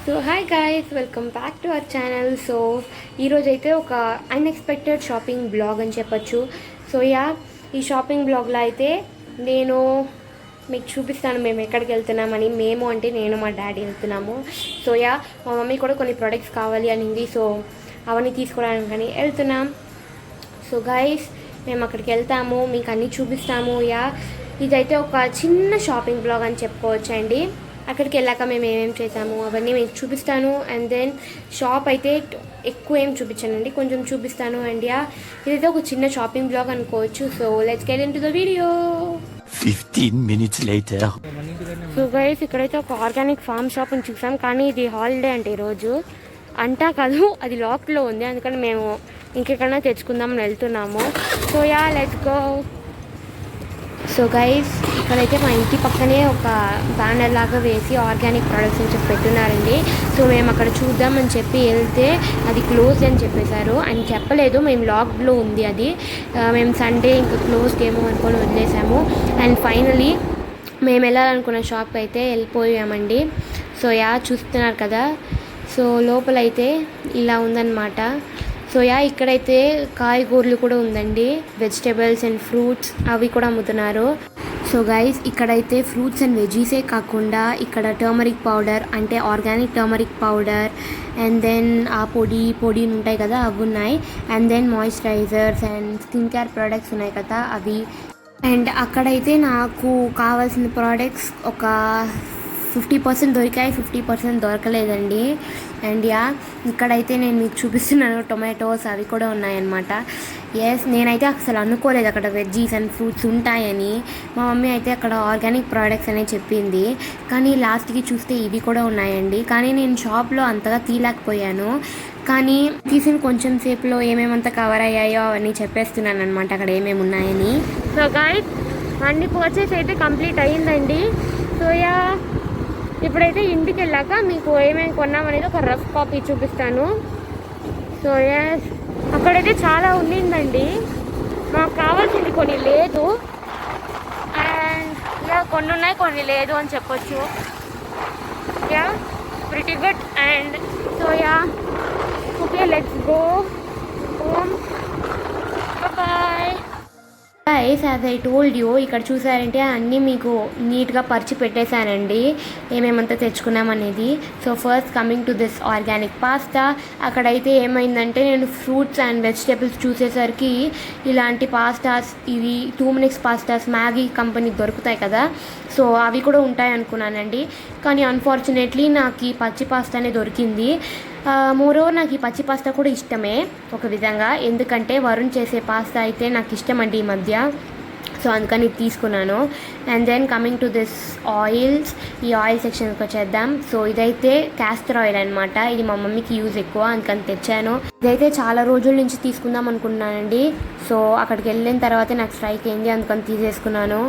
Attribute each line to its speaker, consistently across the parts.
Speaker 1: So hi guys, welcome back to our channel. So ఈరోజు అయితే ఒక అన్ఎక్స్పెక్టెడ్ షాపింగ్ బ్లాగ్ అని చెప్పొచ్చు. సో ఈ షాపింగ్ బ్లాగ్లో అయితే నేను మీకు చూపిస్తాను మేము ఎక్కడికి వెళ్తున్నామని. మేము అంటే నేను మా డాడీ వెళ్తున్నాము. సో మా మమ్మీ కూడా కొన్ని ప్రోడక్ట్స్ కావాలి అనింది. సో అవన్నీ తీసుకోవడానికి కానీ వెళ్తున్నాం. సో గాయ్స్, మేము అక్కడికి వెళ్తాము, మీకు అన్నీ చూపిస్తాము. ఇదైతే ఒక చిన్న షాపింగ్ బ్లాగ్ అని చెప్పుకోవచ్చు అండి. అక్కడికి వెళ్ళాక మేము ఏమేమి చేసాము అవన్నీ మీకు చూపిస్తాను. అండ్ దెన్ షాప్ అయితే ఎక్కువ ఏం చూపించానండి, కొంచెం చూపిస్తాను. అండ్ ఇదైతే ఒక చిన్న షాపింగ్ బ్లాగ్ అనుకోవచ్చు. So let's get into the video.
Speaker 2: 15 minutes later.
Speaker 1: So guys, ఇక్కడైతే ఒక ఆర్గానిక్ ఫార్మ్ షాప్ అని చూసాం, కానీ ఇది హాలిడే అంటే ఈరోజు అంటా కాదు, అది లాక్లో ఉంది. అందుకని మేము ఇంకెక్కడైనా తెచ్చుకుందామని వెళ్తున్నాము. So let's go. So guys, ఇక్కడైతే మా ఇంటి పక్కనే ఒక బ్యానర్ లాగా వేసి ఆర్గానిక్ ప్రొడక్ట్స్ అని చెప్పి పెట్టున్నారండి. సో మేము అక్కడ చూద్దామని చెప్పి వెళ్తే అది క్లోజ్ అని చెప్పేశారు. అని చెప్పలేదు, మేము లాక్లో ఉంది అది. మేము సండే ఇంకా క్లోజ్డ్ ఏమో అనుకొని వదిలేసాము. అండ్ ఫైనలీ మేము వెళ్ళాలనుకున్న షాప్కి అయితే వెళ్ళిపోయామండి. సో చూస్తున్నారు కదా, సో లోపలైతే ఇలా ఉందన్నమాట. సో ఇక్కడైతే కాయగూరలు కూడా ఉందండి, వెజిటేబుల్స్ అండ్ ఫ్రూట్స్ అవి కూడా అమ్ముతున్నారు. సో గైస్, ఇక్కడైతే ఫ్రూట్స్ అండ్ వెజీసే కాకుండా ఇక్కడ టర్మరిక్ పౌడర్ అంటే organic turmeric powder, and then ఆ పొడి ఉంటాయి కదా అవి ఉన్నాయి. And then moisturizers and skin care products ఉన్నాయి కదా అవి. అండ్ అక్కడైతే నాకు కావాల్సిన ప్రోడక్ట్స్ ఒక 50% దొరికాయి, 50% దొరకలేదండి. అండ్ ఇక్కడైతే నేను మీకు చూపిస్తున్నాను, టొమాటోస్ అవి కూడా ఉన్నాయన్నమాట. నేనైతే అసలు అనుకోలేదు అక్కడ వెజ్జీస్ అండ్ ఫ్రూట్స్ ఉంటాయని. మా మమ్మీ అయితే అక్కడ ఆర్గానిక్ ప్రోడక్ట్స్ అనే చెప్పింది, కానీ లాస్ట్కి చూస్తే ఇవి కూడా ఉన్నాయండి. కానీ నేను షాప్లో అంతగా తీయలేకపోయాను, కానీ తీసిన కొంచెం సేపులో ఏమేమంతా కవర్ అయ్యాయో అవన్నీ చెప్పేస్తున్నాను అనమాట అక్కడ ఏమేమి ఉన్నాయని. సో గైస్, అన్ని పర్చేస్ అయితే కంప్లీట్ అయ్యిందండి. సో ఇప్పుడైతే ఇంటికి వెళ్ళాక మీకు ఏమేమి కొన్నామనేది ఒక రఫ్ కాపీ చూపిస్తాను. సో అక్కడైతే చాలా ఉండిందండి, మాకు కావాల్సింది కొన్ని లేదు. అండ్ కొన్ని ఉన్నాయి కొన్ని లేదు అని చెప్పొచ్చు. Pretty good. And so okay, let's go home. Bye. As I told you, ఇక్కడ చూసారంటే అన్నీ మీకు నీట్గా పరిచి పెట్టేశానండి ఏమేమంతా తెచ్చుకున్నామనేది. So first coming to this organic pasta. అక్కడైతే ఏమైందంటే నేను ఫ్రూట్స్ అండ్ వెజిటేబుల్స్ చూసేసరికి ఇలాంటి పాస్తాస్, ఇవి 2 minutes పాస్తాస్ మ్యాగీ కంపెనీ దొరుకుతాయి కదా, సో అవి కూడా ఉంటాయి అనుకున్నానండి. కానీ అన్ఫార్చునేట్లీ నాకు ఈ పచ్చి పాస్తానే దొరికింది. మోరోవర్ నాకు ఈ పచ్చి పాస్తా కూడా ఇష్టమే ఒక విధంగా, ఎందుకంటే వరుణ్ చేసే పాస్తా అయితే నాకు ఇష్టం అండి ఈ మధ్య. సో అందుకని ఇది తీసుకున్నాను. And then coming to this oils, ఈ ఆయిల్ సెక్షన్కి వచ్చేద్దాం. సో ఇదైతే క్యాస్టర్ ఆయిల్ అనమాట, ఇది మా మమ్మీకి యూజ్ ఎక్కువ అందుకని తెచ్చాను. ఇదైతే చాలా రోజుల నుంచి తీసుకుందాం అనుకున్నానండి. సో అక్కడికి వెళ్ళిన తర్వాత నాకు స్ట్రైక్ అయింది, అందుకని తీసేసుకున్నాను.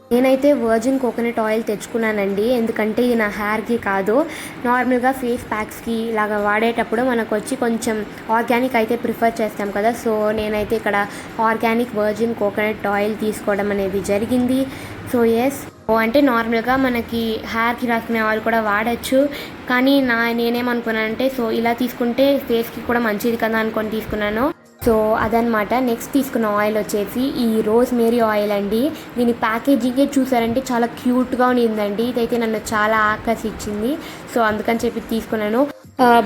Speaker 1: నేనైతే వర్జిన్ కోకోనట్ ఆయిల్ తెచ్చుకున్నానండి, ఎందుకంటే ఇది నా హెయిర్కి కాదు, నార్మల్గా ఫేస్ ప్యాక్స్కి ఇలాగ వాడేటప్పుడు మనకు వచ్చి కొంచెం ఆర్గానిక్ అయితే ప్రిఫర్ చేస్తాం కదా. సో నేనైతే ఇక్కడ ఆర్గానిక్ వర్జిన్ కోకోనట్ ఆయిల్ తీసుకోవడం అనేది జరిగింది. సో అంటే నార్మల్గా మనకి హెయిర్కి రాసుకునే ఆయిల్ కూడా వాడచ్చు, కానీ నేనేమనుకున్నానంటే సో ఇలా తీసుకుంటే ఫేస్కి కూడా మంచిది కదా అనుకొని తీసుకున్నాను. సో అదనమాట. నెక్స్ట్ తీసుకున్న ఆయిల్ వచ్చేసి ఈ రోజ్ మేరీ ఆయిల్ అండి. దీని ప్యాకేజింగే చూసారంటే చాలా క్యూట్గా ఉండిందండి, ఇదైతే నన్ను చాలా ఆకర్షించింది. సో అందుకని చెప్పి తీసుకున్నాను.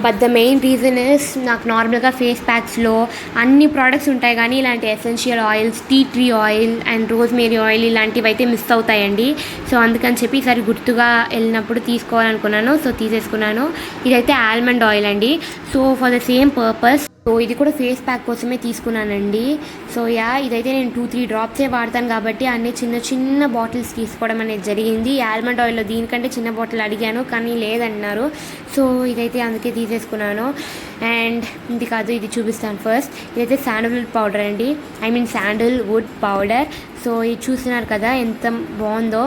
Speaker 1: But the main reason is నాకు నార్మల్గా ఫేస్ ప్యాక్స్లో అన్ని ప్రోడక్ట్స్ ఉంటాయి, కానీ ఇలాంటి essential oils, tea tree oil and rosemary oil ఇలాంటివి అయితే మిస్ అవుతాయండి. సో అందుకని చెప్పి ఈసారి గుర్తుగా వెళ్ళినప్పుడు తీసుకోవాలనుకున్నాను. సో తీసేసుకున్నాను. ఇదైతే ఆల్మండ్ ఆయిల్ అండి. So for the same purpose, so ఇది కూడా ఫేస్ ప్యాక్ కోసమే తీసుకున్నానండి. సో ఇదైతే నేను 2-3 డ్రాప్సే వాడతాను కాబట్టి అన్నీ చిన్న బాటిల్స్ తీసుకోవడం అనేది జరిగింది. ఆల్మండ్ ఆయిల్లో దీనికంటే చిన్న బాటిల్ అడిగాను, కానీ లేదన్నారు. సో ఇదైతే అందుకే తీసేసుకున్నాను. అండ్ ఇది కాదు, ఇది చూపిస్తాను ఫస్ట్. ఇదైతే శాండల్వుడ్ పౌడర్ అండి, శాండల్వుడ్ పౌడర్. సో ఇది చూస్తున్నారు కదా ఎంత బాగుందో,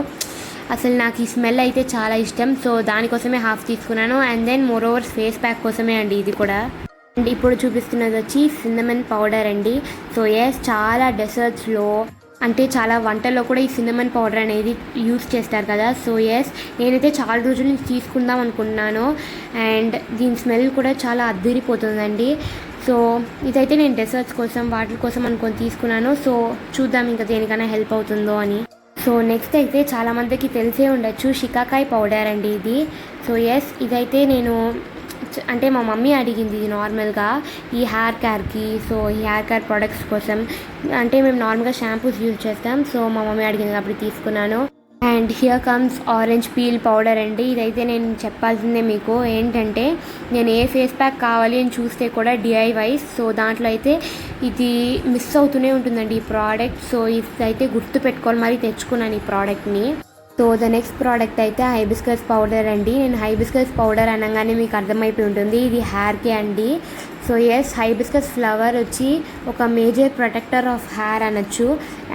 Speaker 1: అసలు నాకు ఈ స్మెల్ అయితే చాలా ఇష్టం. సో దానికోసమే హాఫ్ తీసుకున్నాను. And then moreover face pack కోసమే అండి ఇది కూడా. అండ్ ఇప్పుడు చూపిస్తున్నది వచ్చి సిన్నమన్ పౌడర్ అండి. సో చాలా డెసర్ట్స్లో అంటే చాలా వంటల్లో కూడా ఈ సిన్నమన్ పౌడర్ అనేది యూస్ చేస్తారు కదా. సో ఎస్, నేనైతే చాలా రోజుల నుంచి తీసుకుందాం అనుకుంటున్నాను. అండ్ దీని స్మెల్ కూడా చాలా అద్దిరిపోతుందండి. సో ఇదైతే నేను డెసర్ట్స్ కోసం వాటి కోసం అనుకొని తీసుకున్నాను. సో చూద్దాం ఇంకా దేనికైనా హెల్ప్ అవుతుందో అని. సో నెక్స్ట్ అయితే చాలామందికి తెలిసే ఉండొచ్చు, షికాకాయ్ పౌడర్ అండి ఇది. సో ఎస్, ఇదైతే నేను అంటే మా మమ్మీ అడిగింది ఇది నార్మల్గా ఈ హెయిర్ కేర్కి. సో ఈ హెయిర్ కేర్ ప్రొడక్ట్స్ కోసం అంటే మేము నార్మల్గా షాంపూస్ యూజ్ చేస్తాం. సో మా మమ్మీ అడిగింది కాబట్టి తీసుకున్నాను. And here comes orange peel powder అండి. ఇదైతే నేను చెప్పాల్సిందే మీకు ఏంటంటే, నేను ఏ ఫేస్ ప్యాక్ కావాలి అని చూస్తే కూడా డిఐవైస్, సో దాంట్లో అయితే ఇది మిస్ అవుతూనే ఉంటుందండి ఈ ప్రోడక్ట్. సో ఇదైతే గుర్తు పెట్టుకొని మరీ తెచ్చుకున్నాను ఈ ప్రోడక్ట్ని. సో ద నెక్స్ట్ ప్రోడక్ట్ అయితే హైబిస్కస్ పౌడర్ అండి. నేను హైబిస్కస్ పౌడర్ అనగానే మీకు అర్థమైపోయి ఉంటుంది, ఇది హెయిర్కి అండి. సో ఎస్, హైబిస్కస్ ఫ్లవర్ వచ్చి ఒక మేజర్ ప్రొటెక్టర్ ఆఫ్ హెయిర్ అనొచ్చు.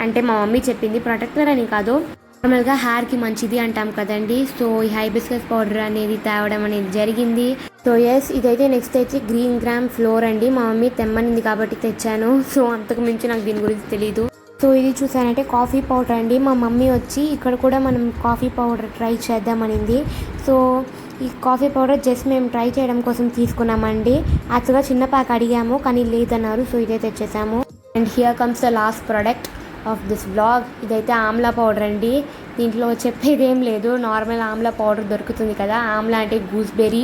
Speaker 1: అంటే మా మమ్మీ చెప్పింది, ప్రొటెక్టర్ అని కాదు, నార్మల్గా హెయిర్కి మంచిది అంటాం కదండి. సో ఈ హైబిస్కస్ పౌడర్ అనేది తేవడం అనేది జరిగింది. సో ఎస్, ఇదైతే నెక్స్ట్ అయితే గ్రీన్ గ్రామ్ ఫ్లోర్ అండి. మా మమ్మీ తెమ్మనింది కాబట్టి తెచ్చాను. సో అంతకు మించి నాకు దీని గురించి తెలీదు. సో ఇది చూసానంటే కాఫీ పౌడర్ అండి. మా మమ్మీ వచ్చి ఇక్కడ కూడా మనం కాఫీ పౌడర్ ట్రై చేద్దామనింది. సో ఈ కాఫీ పౌడర్ జస్ట్ మేము ట్రై చేయడం కోసం తీసుకున్నామండి. యాక్చువల్గా చిన్న ప్యాక్ అడిగాము కానీ లేదన్నారు. సో ఇదే తెచ్చేసాము. And here comes the last product of this blog. ఇదైతే ఆమ్లా పౌడర్ అండి. దీంట్లో చెప్పేది ఏం లేదు, నార్మల్ ఆమ్లా పౌడర్ దొరుకుతుంది కదా. ఆమ్లా అంటే గూస్బెర్రీ,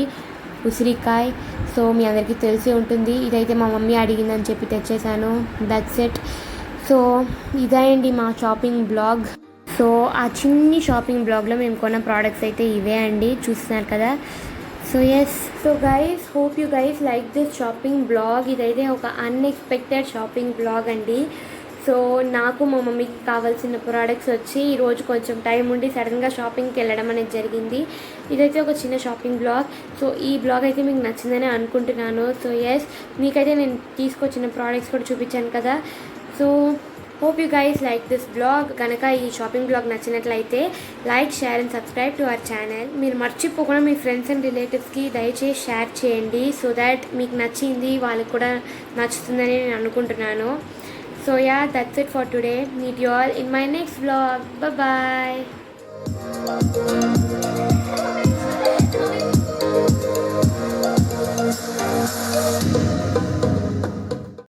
Speaker 1: ఉసిరికాయ. సో మీ అందరికీ తెలిసి ఉంటుంది. ఇదైతే మా మమ్మీ అడిగిందని చెప్పి తెచ్చేసాను. That's it. సో ఇదే అండి మా షాపింగ్ బ్లాగ్. సో ఆ చిన్ని షాపింగ్ బ్లాగ్లో మేము కొన్న ప్రోడక్ట్స్ అయితే ఇవే అండి, చూస్తున్నారు కదా. So yes, so guys, hope you guys like this shopping blog. ఇదైతే ఒక అన్ఎక్స్పెక్టెడ్ షాపింగ్ బ్లాగ్ అండి. సో నాకు మా మమ్మీకి కావాల్సిన ప్రోడక్ట్స్ వచ్చి ఈరోజు కొంచెం టైం ఉండి సడన్గా షాపింగ్కి వెళ్ళడం అనేది జరిగింది. ఇదైతే ఒక చిన్న షాపింగ్ బ్లాగ్. సో ఈ బ్లాగ్ అయితే మీకు నచ్చిందని అనుకుంటున్నాను. సో ఎస్, మీకైతే నేను తీసుకొచ్చిన ప్రోడక్ట్స్ కూడా చూపించాను కదా. So hope you guys like this blog. కనుక ఈ షాపింగ్ బ్లాగ్ నచ్చినట్లయితే like, share and subscribe to our channel. మీరు మర్చిపోకుండా మీ ఫ్రెండ్స్ అండ్ రిలేటివ్స్కి దయచేసి షేర్ చేయండి. సో దాట్ మీకు నచ్చింది వాళ్ళకి కూడా నచ్చుతుందని నేను అనుకుంటున్నాను. So yeah, that's it for today. Meet you all in my next vlog. Bye bye.